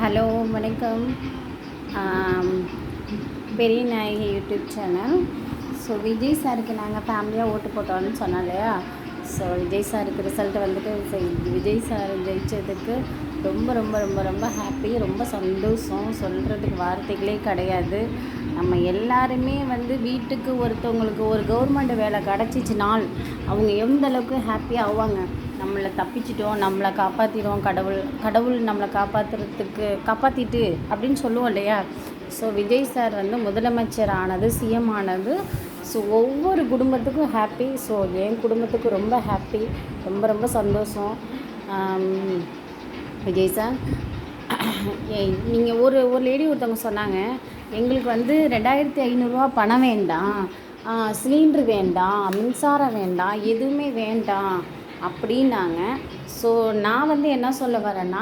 Hello வணக்கம். பெரிய நாயகி YouTube channel. So Vijay சாருக்கு நாங்கள் ஃபேமிலியாக ஓட்டு போட்டோம்னு சொன்னோம் இல்லையா. ஸோ விஜய் சாருக்கு ரிசல்ட் வந்துட்டு விஜய் சார் ஜெயித்ததுக்கு ரொம்ப ரொம்ப ரொம்ப ரொம்ப ஹாப்பி, ரொம்ப சந்தோஷம். சொல்கிறதுக்கு வார்த்தைகளே கிடையாது. நம்ம எல்லாருமே வீட்டுக்கு ஒருத்தவங்களுக்கு ஒரு கவர்மெண்ட் வேலை கிடச்சிச்சினால் அவங்க எந்த அளவுக்கு ஹாப்பியாக ஆவாங்க. நம்மளை தப்பிச்சிட்டோம், நம்மளை காப்பாற்றிடுவோம், கடவுள் நம்மளை காப்பாற்றிட்டு அப்படின்னு சொல்லுவோம் இல்லையா. ஸோ விஜய் சார் முதலமைச்சர் ஆனது, சிஎம் ஆனது, ஸோ ஒவ்வொரு குடும்பத்துக்கும் ஹாப்பி. ஸோ என் குடும்பத்துக்கு ரொம்ப ஹாப்பி, ரொம்ப ரொம்ப சந்தோஷம். விஜய் சார், நீங்கள் ஒரு லேடி ஒருத்தவங்க சொன்னாங்க, எங்களுக்கு 2500 பணம் வேண்டாம், சிலிண்ட்ரு வேண்டாம், மின்சாரம் வேண்டாம், எதுவுமே வேண்டாம் அப்படின்னாங்க. ஸோ நான் என்ன சொல்ல வரேன்னா,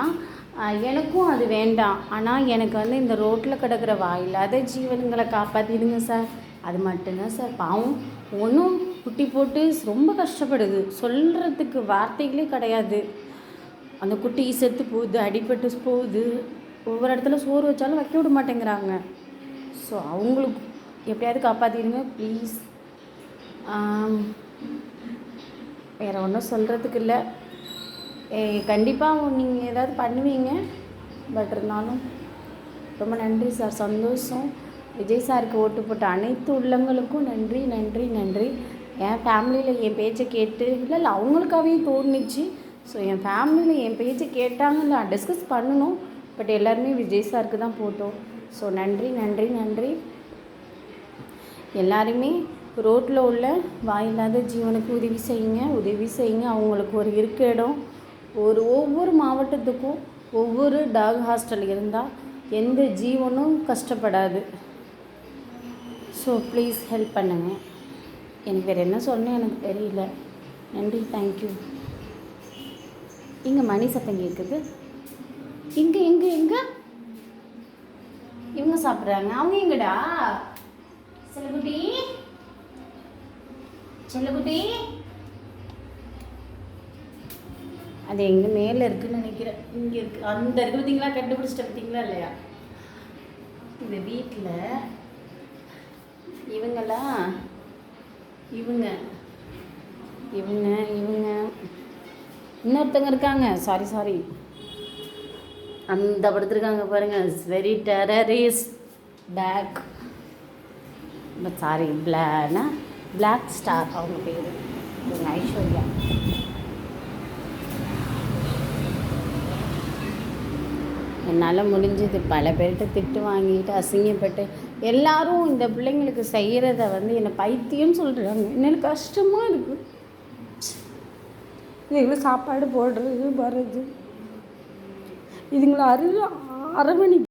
எனக்கும் அது வேண்டாம். ஆனால் எனக்கு இந்த ரோட்டில் கிடக்கிற வாயில்லாத ஜீவன்களை காப்பாற்றிடுங்க சார். அது மட்டும்தான் சார். பாவம் ஒன்றும் குட்டி போட்டு ரொம்ப கஷ்டப்படுது, சொல்கிறதுக்கு வார்த்தைகளே கிடையாது. அந்த குட்டி செத்து போகுது, அடிபட்டு போகுது, ஒவ்வொரு இடத்துல சோறு வச்சாலும் வைக்க விட மாட்டேங்கிறாங்க. ஸோ அவங்களுக்கு எப்படியாவது காப்பாற்றிடுங்க ப்ளீஸ். வேறு ஒன்றும் சொல்கிறதுக்கு இல்லை. கண்டிப்பாக நீங்கள் ஏதாவது பண்ணுவீங்க. பட் இருந்தாலும் ரொம்ப நன்றி சார், சந்தோஷம். விஜய் சாருக்கு ஓட்டு போட்ட அனைத்து உள்ளங்களுக்கும் நன்றி நன்றி நன்றி. என் ஃபேமிலியில் என் பேச்சை கேட்டு இல்லை அவங்களுக்காகவே தோணுச்சு. ஸோ என் ஃபேமிலியில் என் பேச்சை கேட்டாங்க, இல்லை டிஸ்கஸ் பண்ணணும். பட் எல்லாருமே விஜய் சாருக்கு தான் போட்டோம். ஸோ நன்றி நன்றி நன்றி. எல்லாருமே ரோட்டில் உள்ள வாயில்லாத ஜீவனுக்கு உதவி செய்யுங்க. அவங்களுக்கு ஒரு இருக்க இடம், ஒவ்வொரு மாவட்டத்துக்கும் ஒவ்வொரு டாக் ஹாஸ்டல் இருந்தால் எந்த ஜீவனும் கஷ்டப்படாது. ஸோ ப்ளீஸ் ஹெல்ப் பண்ணுங்கள். எனக்கு வேறு என்ன சொன்னேன் எனக்கு தெரியல. நன்றி, தேங்க்யூ. இங்கே மணி சத்தம் கேட்குது. எங்கே இவங்க சாப்பிட்றாங்க. அவங்க எங்கடா? செல்லக்குட்டி அது எங்கே மேலே இருக்குதுன்னு நினைக்கிறேன். இங்கே இருக்குது, அந்த இருக்குது பார்த்தீங்களா, கண்டுபிடிச்சிட்ட பார்த்தீங்களா இல்லையா. இந்த வீட்டில் இவங்க இன்னொருத்தங்க இருக்காங்க. சாரி அந்த படுத்துருக்காங்க பாருங்கள். Very terrorist pack, sorry black star அவங்க பேர். இவங்க ஐஸ்வர்யா. என்னால் முடிஞ்சது பல பேர்கிட்ட திட்டு வாங்கிட்டு அசிங்கப்பட்டு எல்லாரும் இந்த பிள்ளைங்களுக்கு செய்கிறத என்னை பைத்தியம் சொல்கிறாங்க. எனக்கு கஷ்டமாக இருக்குது. இதுங்களை சாப்பாடு போடுறது வர்றது, இதுங்களை அரவணை